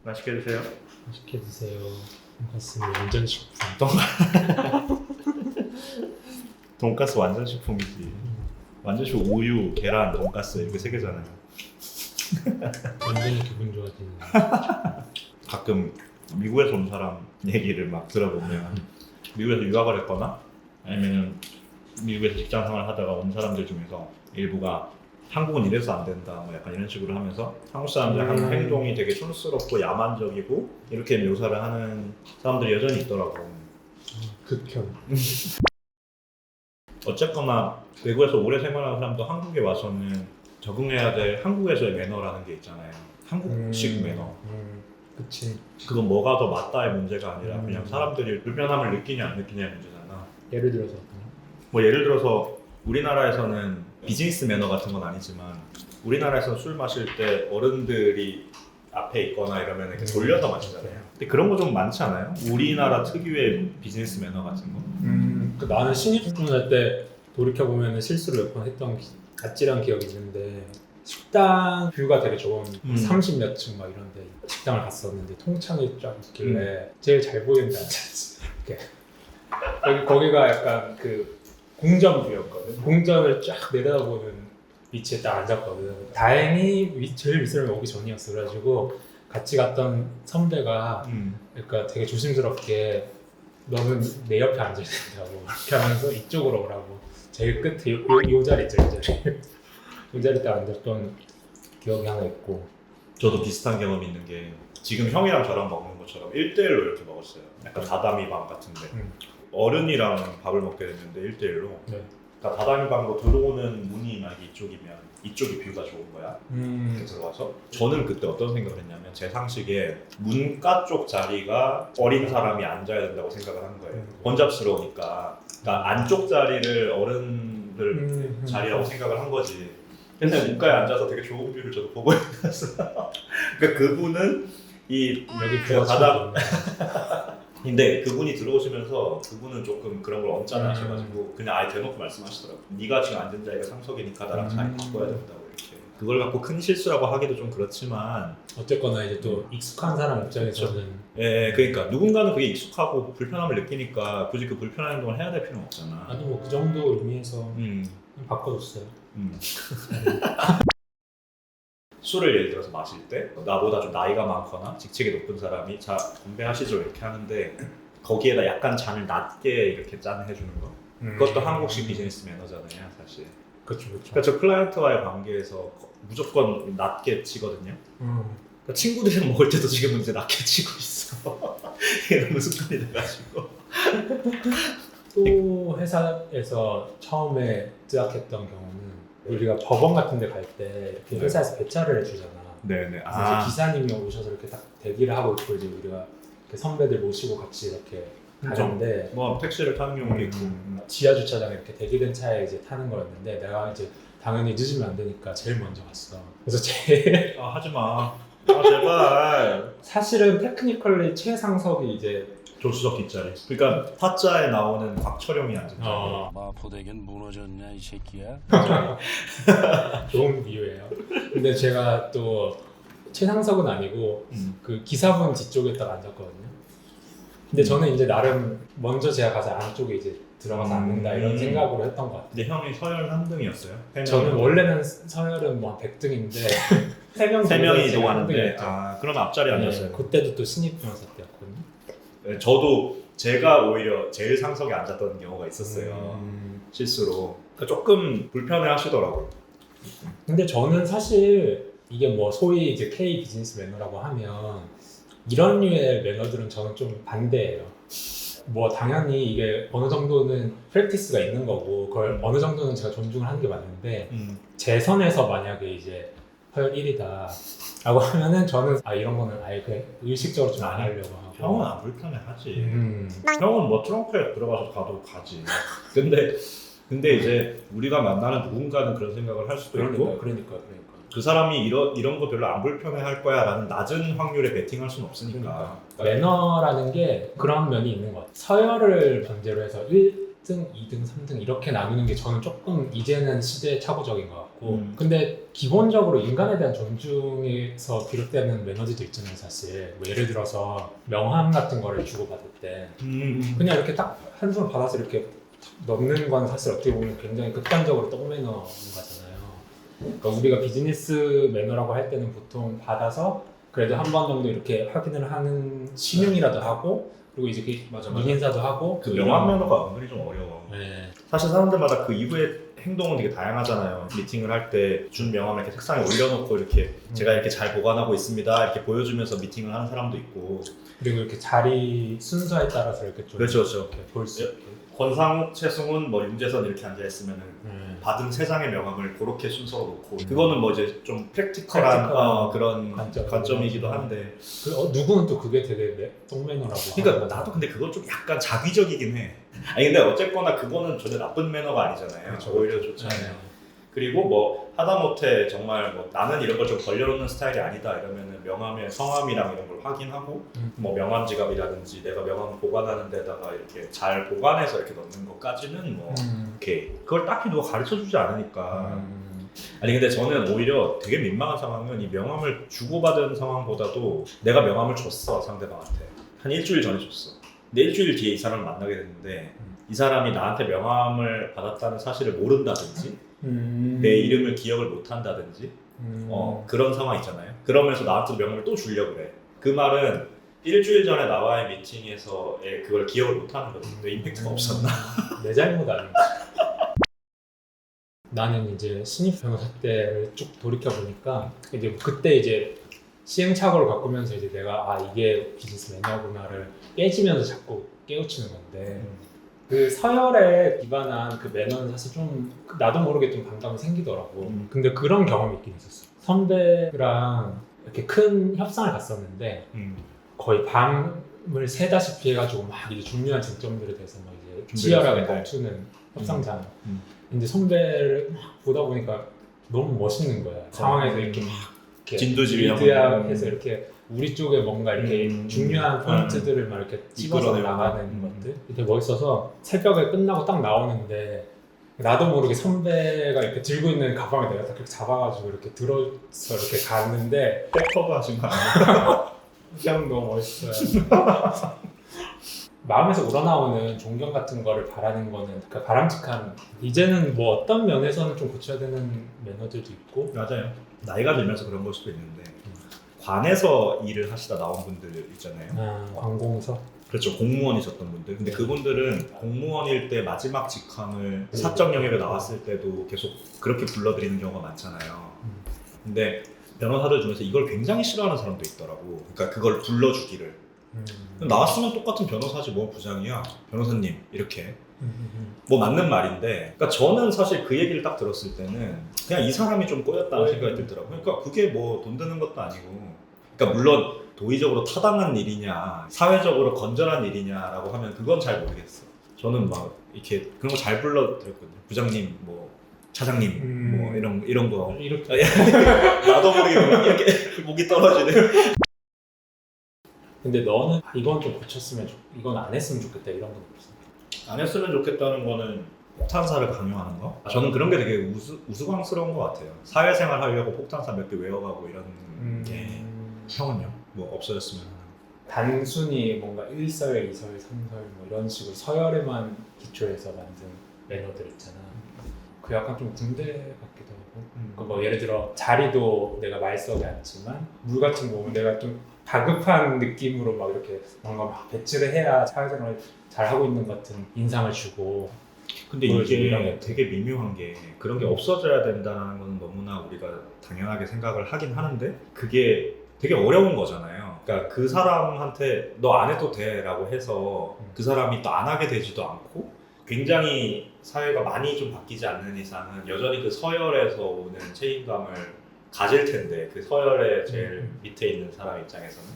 맛있게 드세요. 맛있게 드세요. 돈가스는 완전 식품. 돈가스 완전 식품이지. 완전 식품 우유, 계란, 돈가스 이렇게 세 개잖아요. 완전히 기분 좋아지는. 가끔 미국에서 온 사람 얘기를 막 들어보면 미국에서 유학을 했거나 아니면 미국에서 직장 생활을 하다가 온 사람들 중에서 일부가 한국은 이래서 안 된다 뭐 약간 이런 식으로 하면서 한국 사람들 하는 행동이 되게 촌스럽고 야만적이고 이렇게 묘사를 하는 사람들이 여전히 있더라고. 극혐. 어쨌거나 외국에서 오래 생활하는 사람도 한국에 와서는 적응해야 될 한국에서의 매너라는 게 있잖아요. 한국식 매너. 그치. 그건 뭐가 더 맞다의 문제가 아니라 그냥 사람들이 불편함을 느끼냐 안 느끼냐의 문제잖아. 예를 들어서 뭐 예를 들어서 우리나라에서는 비즈니스 매너 같은 건 아니지만 우리나라에서는 술 마실 때 어른들이 앞에 있거나 이러면 이렇게 돌려서 마시잖아요. 근데 그런 거 좀 많지 않아요? 우리나라 특유의 비즈니스 매너 같은 거? 그 나는 신입주문할 때 돌이켜보면 실수를 몇 번 했던 아찔한 기억이 있는데 식당 뷰가 되게 좋은 30몇 층 막 이런데 식당을 갔었는데 통창이 쫙 있길래 제일 잘 보이는 데 앉았지. 이렇게. 거기가 약간 그 공전 뷰였거든. 공전을 쫙 내려다보는 위치에 딱 앉았거든. 다행히 제일 윗사람이 오기 전이었어. 그래가지고 같이 갔던 선배가 그러니까 되게 조심스럽게 너는 내 옆에 앉아야 된다고 이렇게 하면서 이쪽으로 오라고 제일 끝에 요 자리 있죠. 이 자리. 이 자리 딱 앉았던 기억이 하나 있고. 저도 비슷한 경험이 있는 게 지금 형이랑 저랑 먹는 것처럼 1대1로 이렇게 먹었어요. 약간 다다미 방 같은데 어른이랑 밥을 먹게 됐는데 1대1로 네. 그러니까 다다미 방으로 들어오는 문이 만약에 이쪽이면 이쪽이 뷰가 좋은 거야. 이렇게 들어가서 저는 그때 어떤 생각을 했냐면 제 상식에 문가 쪽 자리가 어린 사람이 앉아야 된다고 생각을 한 거예요. 번잡스러우니까 그러니까 안쪽 자리를 어른들 자리라고 생각을 한 거지. 근데 문가에 앉아서 되게 좋은 뷰를 저도 보고 있었어요. 그러니까 그분은 이 여기 뷰가 바닥 근데 그분이 들어오시면서 그분은 조금 그런 걸 언짢아 하셔가지고 그냥 아예 대놓고 말씀하시더라고요. 네가 지금 앉은 자리가 상석이니까 나랑 자리 바꿔야 된다고 이렇게. 그걸 갖고 큰 실수라고 하기도 좀 그렇지만 어쨌거나 이제 또 익숙한 사람 입장에서는 예, 그러니까 누군가는 그게 익숙하고 불편함을 느끼니까 굳이 그 불편한 행동을 해야 될 필요는 없잖아. 나도 뭐 그 정도 의미에서 바꿔줬어요. 술을 예를 들어서 마실 때 나보다 좀 나이가 많거나 직책이 높은 사람이 자 건배하시죠 이렇게 하는데 거기에다 약간 잔을 낮게 이렇게 짠 해주는 거 그것도 한국식 비즈니스 매너잖아요 사실. 그렇죠. 그러니까 저 클라이언트와의 관계에서 무조건 낮게 치거든요. 그러니까 친구들이랑 먹을 때도 지금은 이제 낮게 치고 있어. 이런 습관이 돼가지고. 또 회사에서 처음에 뜨악했던 경우는 우리가 법원 같은 데 갈 때 이렇게 회사에서 배차를 해주잖아. 네네. 그래서 이제 기사님이 오셔서 이렇게 딱 대기를 하고 있고 이제 우리가 이렇게 선배들 모시고 같이 이렇게 가는데 뭐 택시를 타는 경우도 있고. 지하 주차장에 이렇게 대기된 차에 이제 타는 거였는데 내가 이제 당연히 늦으면 안 되니까 제일 먼저 갔어. 그래서 제일 아 하지마. 아 제발. 사실은 테크니컬리 최상석이 이제 조수석 뒷자리. 그러니까 타짜에 나오는 곽철용이 앉은 자리. 마포대교는 무너졌냐 이 새끼야? 좋은 비유예요. 근데 제가 또 최상석은 아니고 그 기사분 뒤쪽에 딱 앉았거든요. 근데 저는 이제 나름 먼저 제가 가서 안쪽에 이제 들어가서 앉는다 이런 생각으로 했던 것 같아요. 근데 형이 서열 3등이었어요? 저는 원래는 서열은 뭐 100등인데 3명이 이동하는데 그럼 앞자리에 앉았어요. 그때도 또 신입주문사 때였거든요. 네, 저도 제가 오히려 제일 상석에 앉았던 경우가 있었어요. 실수로. 그러니까 조금 불편해 하시더라고요. 근데 저는 사실 이게 뭐 소위 이제 K 비즈니스 매너라고 하면 이런 류의 매너들은 저는 좀 반대예요. 뭐 당연히 이게 어느 정도는 프랙티스가 있는 거고 그걸 어느 정도는 제가 존중을 하는 게 맞는데 제 선에서 만약에 이제 서열 1위다 라고 하면은 저는 이런 거는 아예 그냥 의식적으로 좀 안 하려고 하고. 형은 안 불편해 하지. 형은 뭐 트렁크에 들어가서 가도 가지. 근데 이제 우리가 만나는 누군가는 그런 생각을 할 수도 있고 그러니까 그 사람이 이런 거 별로 안 불편해 할 거야 라는 낮은 확률에 베팅할 수는 없으니까. 매너라는 게 그런 면이 있는 것 같아요. 서열을 전제로 해서 1등, 2등, 3등 이렇게 나누는 게 저는 조금 이제는 시대착오적인 것 같고 근데 기본적으로 인간에 대한 존중에서 비롯되는 매너지도 있잖아요 사실. 뭐 예를 들어서 명함 같은 거를 주고받을 때 그냥 이렇게 딱 한 손을 받아서 이렇게 넣는 건 사실 어떻게 보면 굉장히 극단적으로 똥매너인 거잖아요. 그러니까 우리가 비즈니스 매너라고 할 때는 보통 받아서 그래도 한 번 정도 이렇게 확인을 하는 신용이라도 하고 그리고 이제 맞아. 눈인사도 하고 그 명함 면허가 은근히 좀 어려워. 네. 사실 사람들마다 그 이후의 행동은 되게 다양하잖아요. 미팅을 할 때 준 명함을 이렇게 책상에 올려놓고 이렇게 제가 이렇게 잘 보관하고 있습니다 이렇게 보여주면서 미팅을 하는 사람도 있고 그리고 이렇게 자리 순서에 따라서 이렇게 좀 그렇죠. 이렇게 볼 수 있게 권상욱, 최승훈, 뭐 윤재선 이렇게 앉아 있으면은 받은 세 장의 명함을 그렇게 순서로 놓고 그거는 뭐 이제 좀 프랙티컬한 그런 관점이기도 한데 누구는 또 그게 되게 똥매너라고 그러니까 나도 근데 그건 좀 약간 자기적이긴 해. 아니 근데 어쨌거나 그거는 전혀 나쁜 매너가 아니잖아요. 그렇죠. 오히려 좋잖아요. 그리고 뭐 하다못해 정말 뭐 나는 이런 걸 좀 벌려놓는 스타일이 아니다 이러면은 명함에 성함이랑 이런 걸 확인하고 뭐 명함 지갑이라든지 내가 명함 보관하는 데다가 이렇게 잘 보관해서 이렇게 넣는 것까지는 뭐 오케이. 그걸 딱히 누가 가르쳐주지 않으니까. 아니 근데 저는 오히려 되게 민망한 상황은 이 명함을 주고받은 상황보다도 내가 명함을 줬어 상대방한테 한 일주일 전에 줬어. 근데 일주일 뒤에 이 사람을 만나게 됐는데 이 사람이 나한테 명함을 받았다는 사실을 모른다든지 내 이름을 기억을 못한다든지 그런 상황 있잖아요. 그러면서 나한테 명함을 또 주려고 그래. 그 말은 일주일 전에 나와의 미팅에서 그걸 기억을 못하는 거지. 왜 임팩트가 없었나? 내 잘못 아닌가. 나는 이제 신입 변호사 때를 쭉 돌이켜 보니까 이제 그때 이제 시행착오를 겪으면서 이제 내가 이게 비즈니스 매너구나를 깨지면서 자꾸 깨우치는 건데 그 서열에 기반한 그 매너는 사실 좀 나도 모르게 좀 반감이 생기더라고. 근데 그런 경험이 있긴 있었어. 선배랑 이렇게 큰 협상을 갔었는데 거의 밤을 새다시피 해가지고 막 이제 중요한 쟁점들에 대해서 막 이제 치열하게 다투는 협상장. 근데 선배를 막 보다 보니까 너무 멋있는 거야. 상황에서 이렇게 막 이렇게 리드해서 이렇게 우리 쪽에 뭔가 이렇게 중요한 포인트들을 막 이렇게 찍어서 나가는 것들 되게 멋있어서 새벽에 끝나고 딱 나오는데 나도 모르게 선배가 이렇게 들고 있는 가방을 내가 딱 이렇게 잡아가지고 이렇게 들어서 이렇게 갔는데 백커버 하신 거 아니에요? 그냥 너무 멋있어요. 마음에서 우러나오는 존경 같은 거를 바라는 거는 그러니까 바람직한 이제는 뭐 어떤 면에서는 좀 고쳐야 되는 매너들도 있고 맞아요. 나이가 들면서 그런 걸 수도 있는데 관에서 일을 하시다 나온 분들 있잖아요. 관공서 그렇죠. 공무원이셨던 분들. 근데 그분들은 공무원일 때 마지막 직함을 사적 영역에 나왔을 때도 계속 그렇게 불러드리는 경우가 많잖아요. 근데 변호사들 중에서 이걸 굉장히 싫어하는 사람도 있더라고. 그러니까 그걸 불러주기를. 나왔으면 똑같은 변호사지 뭐 부장이야. 변호사님 이렇게. 뭐 맞는 말인데 그러니까 저는 사실 그 얘기를 딱 들었을 때는 그냥 이 사람이 좀 꼬였다는 생각이 들더라고요. 그러니까 그게 뭐 돈 드는 것도 아니고 그러니까 물론 도의적으로 타당한 일이냐 사회적으로 건전한 일이냐라고 하면 그건 잘 모르겠어. 저는 막 이렇게 그런 거 잘 불러드렸거든요. 부장님 뭐 차장님 뭐 이런 거 이렇게 나도 모르게 이렇게 목이 떨어지네. 근데 너는 이건 좀 고쳤으면 이건 안 했으면 좋겠다 이런 건 없어? 안 했으면 좋겠다는 거는 폭탄사를 강요하는 거? 저는 그런 게 되게 우스꽝스러운 것 같아요. 사회생활 하려고 폭탄사 몇 개 외워가고 이런 게 형은요? 뭐 없어졌으면 단순히 뭔가 1설, 2설, 3설 뭐 이런 식으로 서열에만 기초해서 만든 매너들 있잖아. 그 약간 좀 군대 같기도 하고 그러니까 뭐 예를 들어 자리도 내가 말석에 앉지만 물 같은 거 보면 내가 좀 다급한 느낌으로 막 이렇게 뭔가 막 배치를 해야 사회생활을 잘 하고 있는 것 같은 인상을 주고. 근데 이게 되게 미묘한 게 그런 게 없어져야 된다는 건 너무나 우리가 당연하게 생각을 하긴 하는데 그게 되게 어려운 거잖아요. 그러니까 그 사람한테 너 안 해도 돼 라고 해서 그 사람이 또 안 하게 되지도 않고 굉장히 사회가 많이 좀 바뀌지 않는 이상은 여전히 그 서열에서 오는 책임감을 가질 텐데 그 서열의 제일 밑에 있는 사람 입장에서는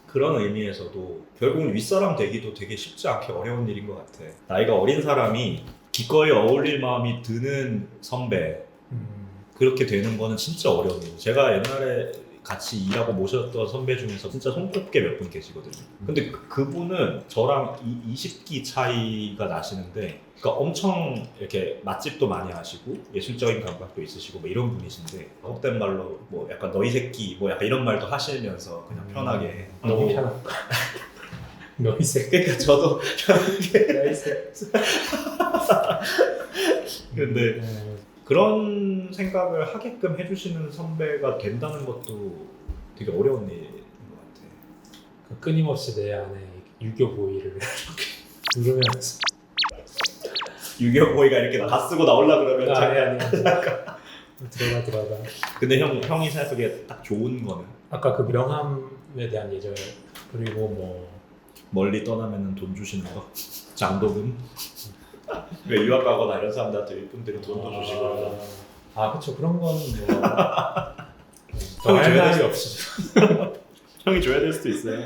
그런 의미에서도 결국은 윗사람 되기도 되게 쉽지 않게 어려운 일인 것 같아. 나이가 어린 사람이 기꺼이 어울릴 마음이 드는 선배 그렇게 되는 거는 진짜 어려운 일이에요. 제가 옛날에 같이 일하고 모셨던 선배 중에서 진짜 손꼽게 몇 분 계시거든요. 근데 그분은 저랑 20기 차이가 나시는데 그러니까 엄청 이렇게 맛집도 많이 하시고 예술적인 감각도 있으시고 뭐 이런 분이신데 속된 말로 뭐 약간 너희 새끼 뭐 약간 이런 말도 하시면서 그냥 편하게 너무 편한 너희 새끼 그러니까 저도 편하게 너희 새끼 근데 그런 생각을 하게끔 해주시는 선배가 된다는 것도 되게 어려운 일인 것 같아. 끊임없이 내 안에 유교 보이를 이렇게 누르면서 유교 보이가 이렇게 다 쓰고 나오려 그러면 아니 들어가 근데 형이 생각하기에 딱 좋은 거는 아까 그 명함에 대한 예절 그리고 뭐 멀리 떠나면 돈 주시는 거 장도금 왜 유학 가거나 이런 사람들한테 일꾼들이 돈도 주시고 그쵸 그런 거는 형이 줘야 뭐더할 될 말이 없이 형이 줘야 될 수도 있어요.